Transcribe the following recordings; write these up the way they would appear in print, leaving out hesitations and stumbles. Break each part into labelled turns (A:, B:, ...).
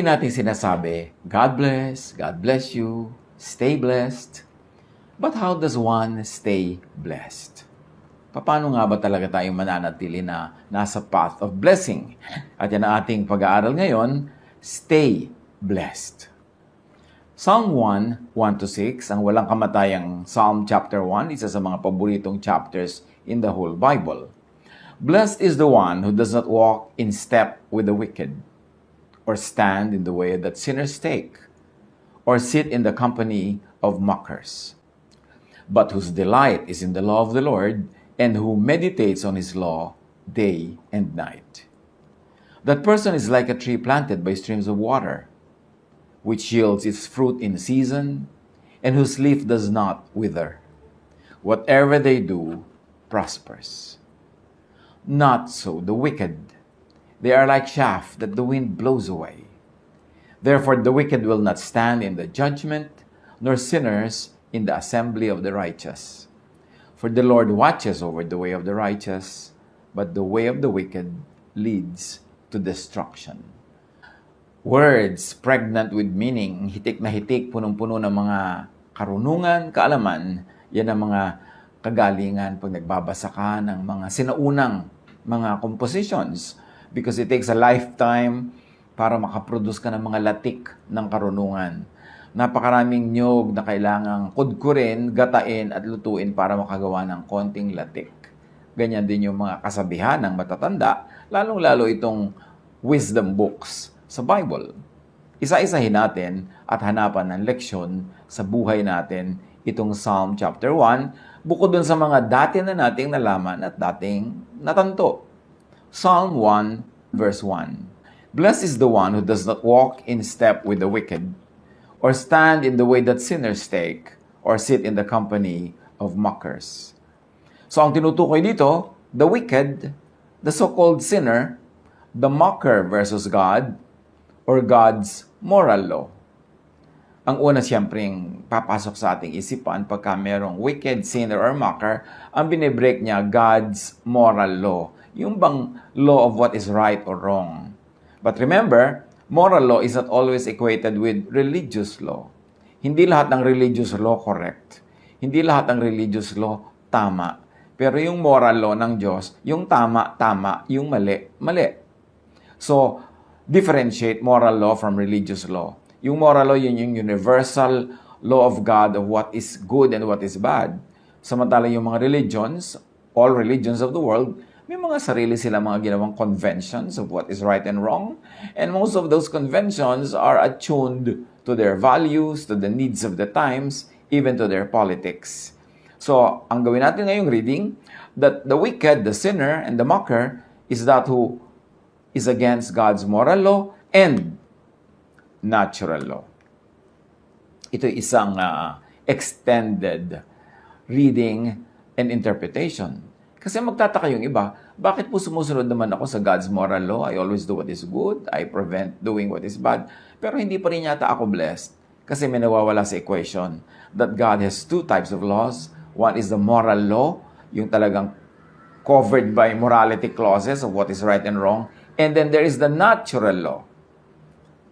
A: natin sinasabi, God bless you, stay blessed. But how does one stay blessed? Paano nga ba talaga tayo mananatili na nasa path of blessing? At yan ang ating pag-aaral ngayon, stay blessed. Psalm 1, 1-6, ang walang kamatayang Psalm chapter 1, isa sa mga paboritong chapters in the whole Bible. Blessed is the one who does not walk in step with the wicked, or stand in the way that sinners take, or sit in the company of mockers, but whose delight is in the law of the Lord, and who meditates on his law day and night. That person is like a tree planted by streams of water, which yields its fruit in season, and whose leaf does not wither. Whatever they do prospers. Not so the wicked. They are like chaff that the wind blows away. Therefore the wicked will not stand in the judgment, nor sinners in the assembly of the righteous. For the Lord watches over the way of the righteous, but the way of the wicked leads to destruction. Words pregnant with meaning, hitik na hitik, punong-puno ng mga karunungan, kaalaman, yan ang mga kagalingan pag nagbabasa ka ng mga sinaunang mga compositions, because it takes a lifetime para makaproduce ka ng mga latik ng karunungan. Napakaraming nyog na kailangang kudkurin, gatain at lutuin para makagawa ng konting latik. Ganyan din yung mga kasabihan ng matatanda, lalong-lalo itong wisdom books sa Bible. Isa-isahin natin at hanapan ng leksyon sa buhay natin itong Psalm chapter 1, bukod dun sa mga dati na nating nalaman at dating natanto. Psalm 1 verse 1. Blessed is the one who does not walk in step with the wicked, or stand in the way that sinners take, or sit in the company of mockers. So ang tinutukoy dito, the wicked, the so-called sinner, the mocker versus God, or God's moral law. Ang una siyempreng papasok sa ating isipan pagka merong wicked, sinner, or mocker, ang binibreak niya, God's moral law. Yung bang law of what is right or wrong. But remember, moral law is not always equated with religious law. Hindi lahat ng religious law correct. Hindi lahat ng religious law tama. Pero yung moral law ng Diyos, yung tama, tama, yung mali, mali. So, differentiate moral law from religious law. Yung moral law, yun yung universal law of God of what is good and what is bad. Samantala yung mga religions, all religions of the world, may mga sarili sila mga ginawang conventions of what is right and wrong. And most of those conventions are attuned to their values, to the needs of the times, even to their politics. So, ang gawin natin ngayong reading, that the wicked, the sinner, and the mocker is that who is against God's moral law and natural law. Ito isang extended reading and interpretation. Kasi magtataka yung iba, bakit po sumusunod naman ako sa God's moral law? I always do what is good. I prevent doing what is bad. Pero hindi pa rin yata ako blessed. Kasi may nawawala sa equation that God has two types of laws. One is the moral law, yung talagang covered by morality clauses of what is right and wrong. And then there is the natural law.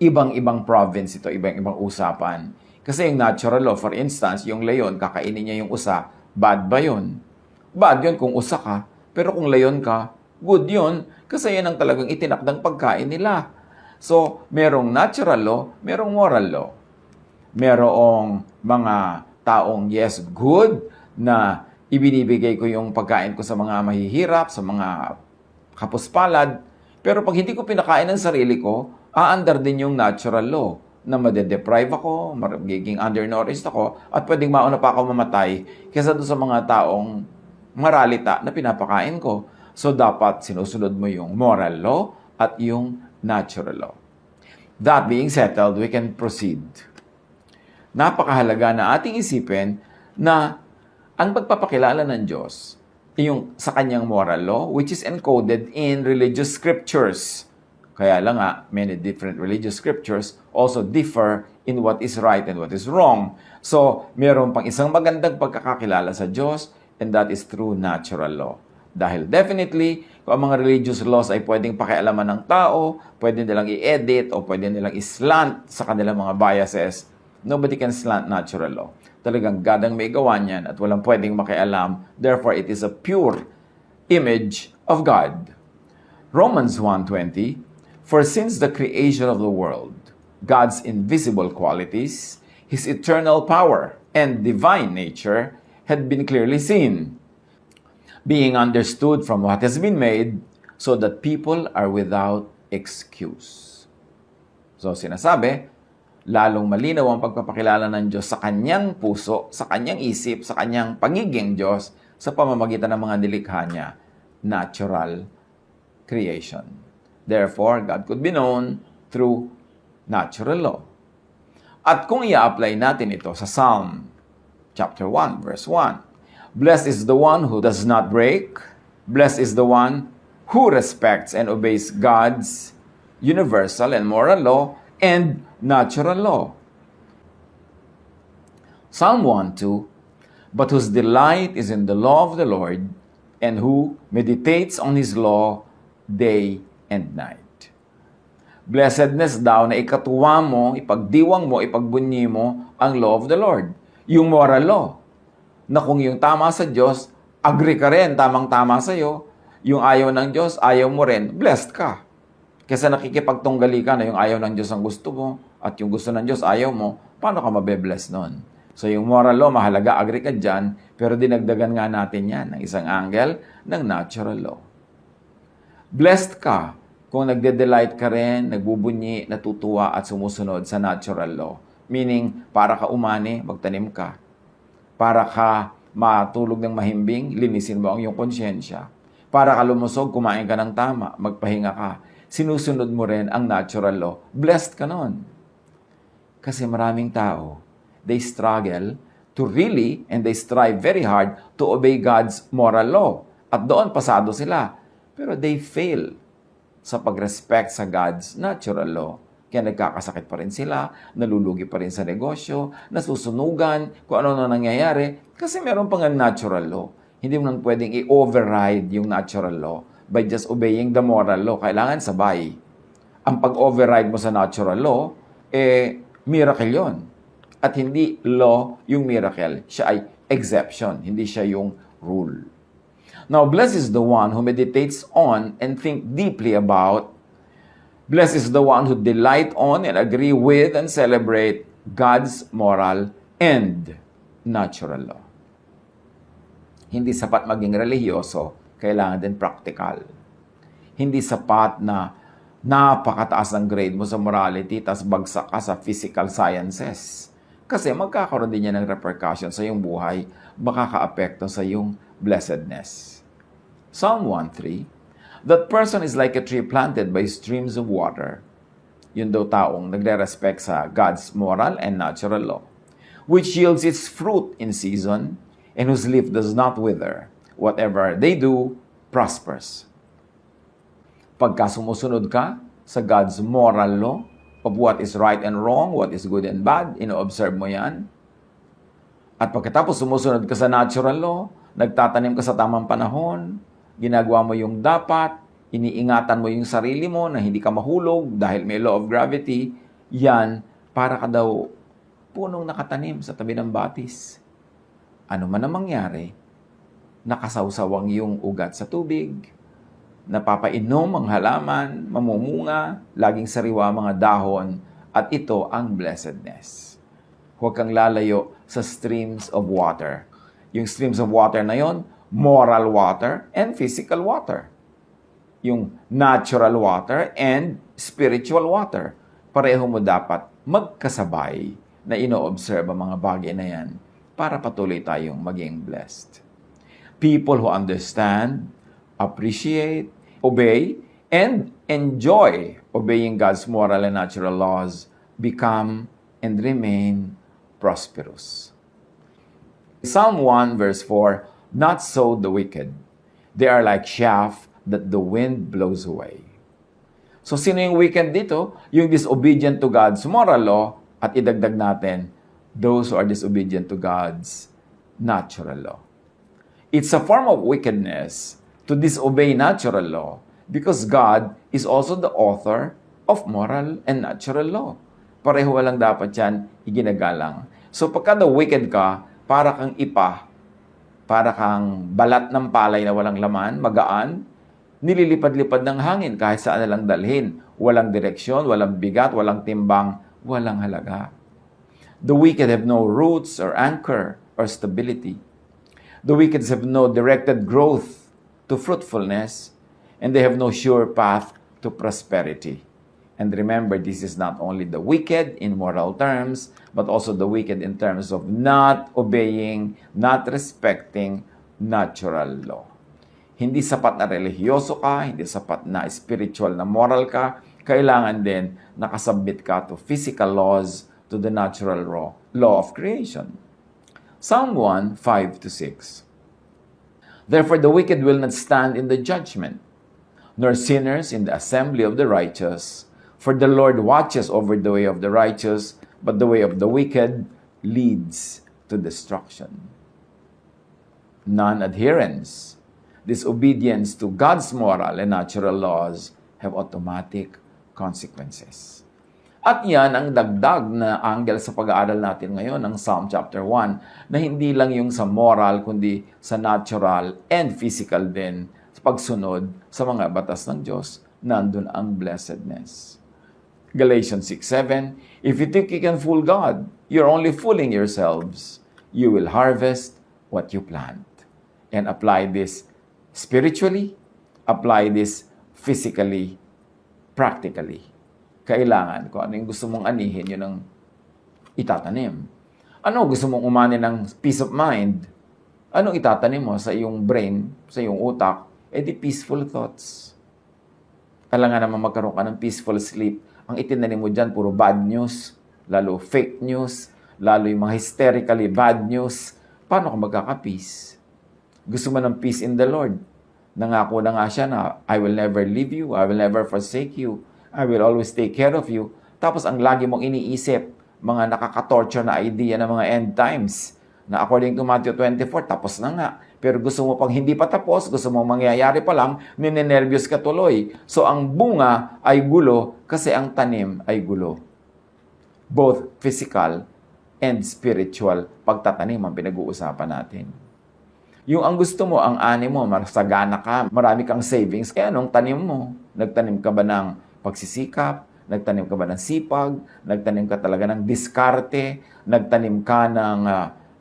A: Ibang-ibang province ito, ibang-ibang usapan. Kasi yung natural law, for instance, yung leon, kakainin niya yung usa, bad ba yun? Bad yun kung usa ka, pero kung leon ka, good yun, kasi yan ang talagang itinakdang pagkain nila. So, merong natural law, merong moral law. Merong mga taong, yes, good, na ibinibigay ko yung pagkain ko sa mga mahihirap, sa mga kapuspalad, pero pag hindi ko pinakain ng sarili ko, aandar din yung natural law na madedeprive ako, magiging undernourished ako, at pwedeng mauna pa ako mamatay kaysa doon sa mga taong maralita na pinapakain ko. So, dapat sinusunod mo yung moral law at yung natural law. That being settled, we can proceed. Napakahalaga na ating isipin na ang pagpapakilala ng Diyos yung sa kanyang moral law, which is encoded in religious scriptures. Kaya lang nga, many different religious scriptures also differ in what is right and what is wrong. So, meron pang isang magandang pagkakakilala sa Diyos, and that is through natural law. Dahil definitely, kung ang mga religious laws ay pwedeng pakialaman ng tao, pwede nilang i-edit o pwede nilang i-slant sa kanilang mga biases, nobody can slant natural law. Talagang God ang may gawa niyan at walang pwedeng makialam. Therefore, it is a pure image of God. Romans 1:20, for since the creation of the world, God's invisible qualities, His eternal power and divine nature had been clearly seen, being understood from what has been made, so that people are without excuse. So sinasabi, lalong malinaw ang pagpapakilala ng Diyos sa kanyang puso, sa kanyang isip, sa kanyang pagiging Diyos sa pamamagitan ng mga nilikha niya, natural creation. Therefore, God could be known through natural law. At kung i-apply natin ito sa Psalm chapter 1, verse 1, blessed is the one who does not break. Blessed is the one who respects and obeys God's universal and moral law and natural law. Psalm 1:2, but whose delight is in the law of the Lord, and who meditates on His law day and night. Blessedness daw na ikatuwa mo, ipagdiwang mo, ipagbunyi mo ang law of the Lord. Yung moral law. Na kung yung tama sa Diyos, agree ka rin, tamang-tama sa'yo. Yung ayaw ng Diyos, ayaw mo rin, blessed ka. Kasi nakikipagtunggali ka na yung ayaw ng Diyos ang gusto mo, at yung gusto ng Diyos ayaw mo, paano ka mabe-bless nun? So yung moral law, mahalaga, agree ka dyan, pero dinagdagan nga natin yan ng isang angle ng natural law. Blessed ka kung nagde-delight ka rin, nagbubunyi, natutuwa at sumusunod sa natural law. Meaning, para ka umani, magtanim ka. Para ka matulog ng mahimbing, linisin mo ang iyong konsyensya. Para ka lumusog, kumain ka ng tama, magpahinga ka. Sinusunod mo rin ang natural law. Blessed ka nun. Kasi maraming tao, they struggle to really, and they strive very hard to obey God's moral law. At doon, pasado sila. Pero they fail sa pag-respect sa God's natural law. Kaya nagkakasakit pa rin sila, nalulugi pa rin sa negosyo, nasusunugan, kung ano na nangyayari, kasi meron pang natural law. Hindi mo nang pwedeng i-override yung natural law by just obeying the moral law. Kailangan sabay. Ang pag-override mo sa natural law, miracle yon. At hindi law yung miracle. Siya ay exception, hindi siya yung rule. Now, blessed is the one who meditates on and think deeply about. Blessed is the one who delight on and agree with and celebrate God's moral and natural law. Hindi sapat maging religyoso, kailangan din practical. Hindi sapat na napakataas ang grade mo sa morality tas bagsak ka sa physical sciences. Kasi magkakaroon din yan ng repercussion sa iyong buhay, makaka-apekto sa iyong blessedness. Psalm 1:3, that person is like a tree planted by streams of water. Yun daw taong nagre-respect sa God's moral and natural law, which yields its fruit in season, and whose leaf does not wither. Whatever they do, prospers. Pagka sumusunod ka sa God's moral law of what is right and wrong, what is good and bad, ino-observe mo yan. At pagkatapos sumusunod ka sa natural law, nagtatanim ka sa tamang panahon, ginagawa mo yung dapat, iniingatan mo yung sarili mo na hindi ka mahulog dahil may law of gravity, yan, para ka daw punong nakatanim sa tabi ng batis. Ano man ang mangyari, nakasawsawang yung ugat sa tubig, napapainom ang halaman, mamumunga, laging sariwa mga dahon, at ito ang blessedness. Huwag kang lalayo sa streams of water. Yung streams of water na yon, moral water and physical water. Yung natural water and spiritual water. Pareho mo dapat magkasabay na ino-observe ang mga bagay na yan para patuloy tayong maging blessed. People who understand, appreciate, obey, and enjoy obeying God's moral and natural laws become and remain prosperous. Psalm 1 verse 4, not so the wicked. They are like chaff that the wind blows away. So sino yung wicked dito? Yung disobedient to God's moral law, at idagdag natin, those who are disobedient to God's natural law. It's a form of wickedness to disobey natural law because God is also the author of moral and natural law. Pareho lang dapat yan iginagalang. So pagka the wicked ka, para kang para kang balat ng palay na walang laman, magaan, nililipad-lipad ng hangin kahit saan na lang dalhin. Walang direksyon, walang bigat, walang timbang, walang halaga. The wicked have no roots or anchor or stability. The wicked have no directed growth to fruitfulness, and they have no sure path to prosperity. And remember, this is not only the wicked in moral terms, but also the wicked in terms of not obeying, not respecting natural law. Hindi sapat na relihiyoso ka, hindi sapat na spiritual na moral ka, kailangan din nakasubmit ka to physical laws, to the natural law of creation. Psalm 1, 5-6. Therefore the wicked will not stand in the judgment, nor sinners in the assembly of the righteous. For the Lord watches over the way of the righteous, but the way of the wicked leads to destruction. Non-adherence, disobedience to God's moral and natural laws have automatic consequences. At yan ang dagdag na angle sa pag-aaral natin ngayon ng Psalm chapter 1, na hindi lang yung sa moral, kundi sa natural and physical din, sa pagsunod sa mga batas ng Diyos, nandun ang blessedness. Galatians 6:7, if you think you can fool God, you're only fooling yourselves. You will harvest what you plant. And apply this spiritually, apply this physically, practically. Kailangan, kung ano yung gusto mong anihin, yun ang itatanim. Ano gusto mong umani ng peace of mind? Anong itatanim mo sa iyong brain, sa iyong utak? The peaceful thoughts. Kailangan naman magkaroon ka ng peaceful sleep. Ang itinanim mo dyan, puro bad news, lalo fake news, lalo yung mga hysterically bad news. Paano ka magkaka-peace? Gusto mo ng peace in the Lord. Nangako na nga siya na, I will never leave you, I will never forsake you, I will always take care of you. Tapos ang lagi mong iniisip, mga nakaka-torture na idea ng mga end times, na according to Matthew 24, tapos na nga. Pero gusto mo pang hindi pa tapos, gusto mo mangyayari pa lang, ninenervyos ka tuloy. So ang bunga ay gulo kasi ang tanim ay gulo. Both physical and spiritual pagtatanim ang pinag-uusapan natin. Yung ang gusto mo, ang ani mo, masagana ka, marami kang savings, kaya anong tanim mo? Nagtanim ka ba ng pagsisikap? Nagtanim ka ba ng sipag? Nagtanim ka talaga ng diskarte? Nagtanim ka ng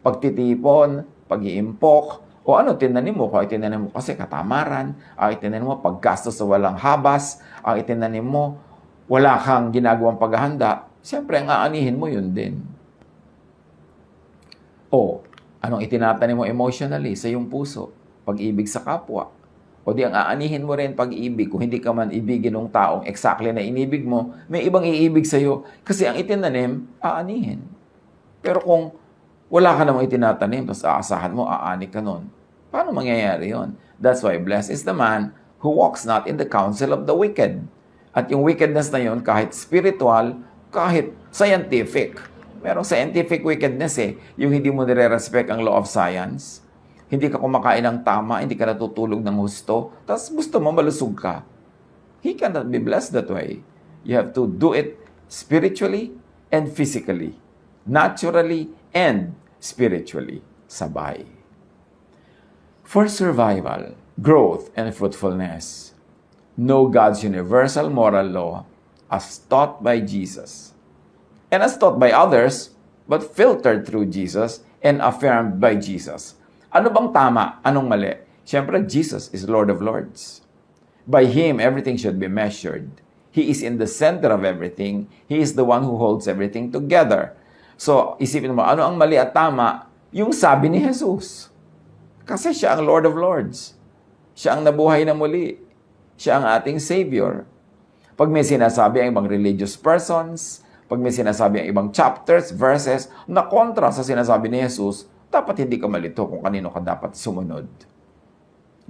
A: pagtitipon, pag-iimpok? O ano tinanim mo? Kung itinanim mo kasi katamaran, ang itinanim mo paggastos sa walang habas, ang itinanim mo wala kang ginagawang paghahanda, siyempre ang aanihin mo yun din. O anong itinatanim mo emotionally sa iyong puso? Pag-ibig sa kapwa. O di ang aanihin mo rin pag-ibig. Kung hindi ka man ibigin ng taong exactly na inibig mo, may ibang iibig sa iyo kasi ang itinanim, aanihin. Pero kung wala ka namang itinatanim, tapos aasahan mo, aani ka nun. Paano mangyayari yon? That's why blessed is the man who walks not in the counsel of the wicked. At yung wickedness na yun, kahit spiritual, kahit scientific. Merong scientific wickedness yung hindi mo nire-respect ang law of science. Hindi ka kumakain ng tama, hindi ka natutulog ng husto, tapos gusto mo malusog ka. He cannot be blessed that way. You have to do it spiritually and physically. Naturally and spiritually. Sabay. For survival, growth, and fruitfulness, know God's universal moral law as taught by Jesus. And as taught by others, but filtered through Jesus and affirmed by Jesus. Ano bang tama? Anong mali? Siyempre, Jesus is Lord of Lords. By Him, everything should be measured. He is in the center of everything. He is the one who holds everything together. So, isipin mo, ano ang mali at tama? Yung sabi ni Jesus. Kasi siya ang Lord of Lords. Siya ang nabuhay na muli. Siya ang ating Savior. Pag may sinasabi ang ibang religious persons, pag may sinasabi ang ibang chapters, verses, na kontra sa sinasabi ni Jesus, dapat hindi ka malito kung kanino ka dapat sumunod.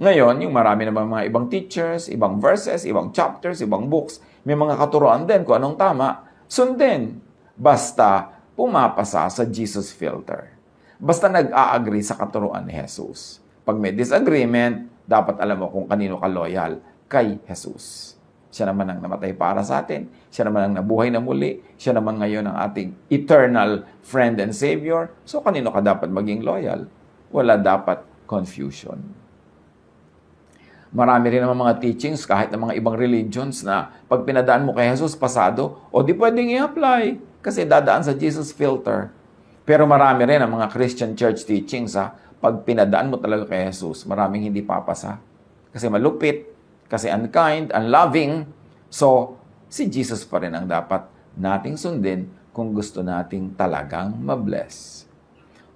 A: Ngayon, yung marami namang mga ibang teachers, ibang verses, ibang chapters, ibang books, may mga katuroan din kung anong tama, sundin. Basta pumapasa sa Jesus filter. Basta nag-a-agree sa katuroan ni Jesus. Pag may disagreement, dapat alam mo kung kanino ka loyal, kay Jesus. Siya naman ang namatay para sa atin. Siya naman ang nabuhay na muli. Siya naman ngayon ang ating eternal friend and Savior. So, kanino ka dapat maging loyal? Wala dapat confusion. Marami rin naman mga teachings kahit ng mga ibang religions na pag pinadaan mo kay Jesus, pasado, o di pwedeng i-apply kasi dadaan sa Jesus filter. Pero marami rin ang mga Christian church teachings pag pinadaan mo talaga kay Jesus, maraming hindi papasa. Kasi malupit, kasi unkind, unloving. So, si Jesus pa rin ang dapat nating sundin kung gusto nating talagang mabless.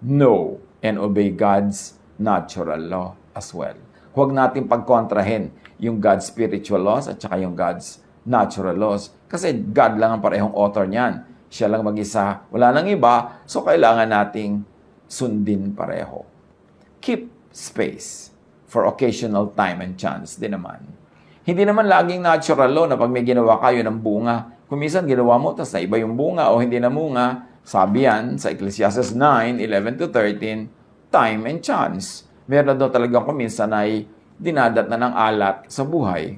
A: Know and obey God's natural law as well. Huwag natin pagkontrahin yung God's spiritual laws at saka yung God's natural laws. Kasi God lang ang parehong author niyan. Siya lang mag-isa, wala nang iba, so kailangan nating sundin pareho. Keep space for occasional time and chance din naman. Hindi naman laging natural law na pag may ginawa kayo ng bunga, kung minsan ginawa mo, tapos na iba yung bunga o hindi na bunga, sabi yan sa Ecclesiastes 9:11-13, time and chance. Meron daw talagang kuminsan ay dinadat na ng alat sa buhay.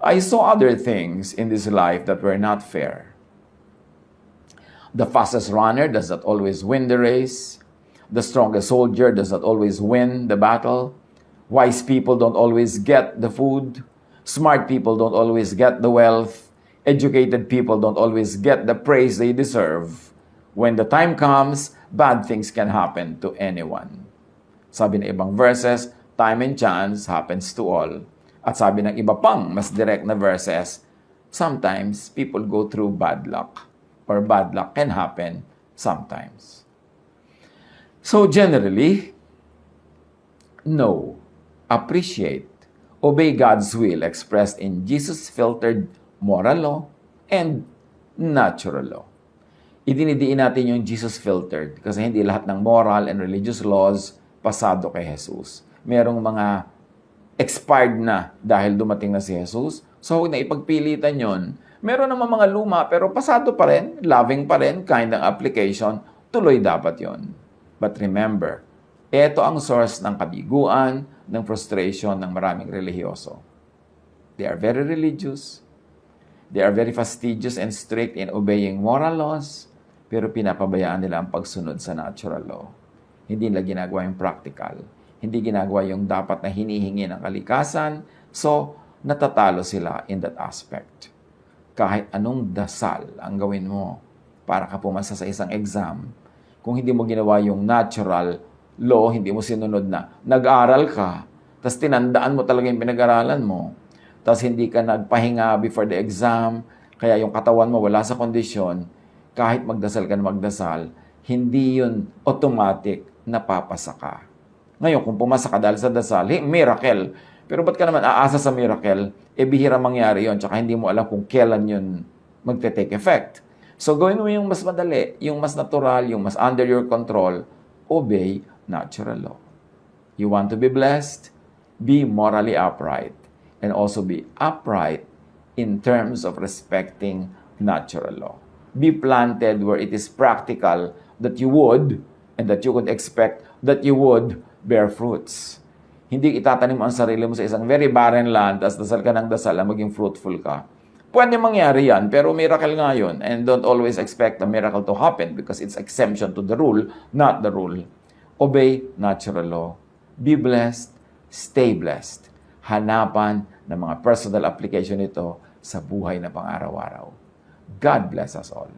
A: I saw other things in this life that were not fair. The fastest runner does not always win the race. The strongest soldier does not always win the battle. Wise people don't always get the food. Smart people don't always get the wealth. Educated people don't always get the praise they deserve. When the time comes, bad things can happen to anyone. Sabi ng ibang verses, time and chance happens to all. At sabi ng iba pang mas direct na verses, sometimes people go through bad luck. Or bad luck can happen sometimes. So generally, know, appreciate, obey God's will expressed in Jesus-filtered moral law and natural law. Idinidiin natin yung Jesus-filtered kasi hindi lahat ng moral and religious laws pasado kay Jesus. Merong mga expired na dahil dumating na si Jesus. So, huwag na ipagpilitan yon. Meron naman mga luma pero pasado pa rin, loving pa rin, kind ng application, tuloy dapat yon. But remember, ito ang source ng kabiguan, ng frustration ng maraming relihiyoso. They are very religious. They are very fastidious and strict in obeying moral laws, pero pinapabayaan nila ang pagsunod sa natural law. Hindi nila ginagawa yung practical. Hindi ginagawa yung dapat na hinihingi ng kalikasan. So, natatalo sila in that aspect. Kahit anong dasal ang gawin mo para ka pumasa sa isang exam, kung hindi mo ginawa yung natural law, hindi mo sinunod na nag-aral ka, tapos tinandaan mo talaga yung pinag-aralan mo, tapos hindi ka nagpahinga before the exam, kaya yung katawan mo wala sa kondisyon, kahit magdasal ka na magdasal, hindi yun automatic napapasa ka. Ngayon, kung pumasa ka dahil sa dasal, miracle. Pero ba't ka naman aasa sa miracle? Bihira mangyari yon, tsaka hindi mo alam kung kailan yun magte-take effect. So, gawin mo yung mas madali, yung mas natural, yung mas under your control, obey natural law. You want to be blessed? Be morally upright. And also be upright in terms of respecting natural law. Be planted where it is practical that you would and that you could expect that you would bear fruits. Hindi itatanim ang sarili mo sa isang very barren land as dasal ka ng dasal na maging fruitful ka. Pwede mangyari yan, pero miracle nga yun. And don't always expect a miracle to happen because it's exemption to the rule, not the rule. Obey natural law. Be blessed. Stay blessed. Hanapan ng mga personal application nito sa buhay na pang-araw-araw. God bless us all.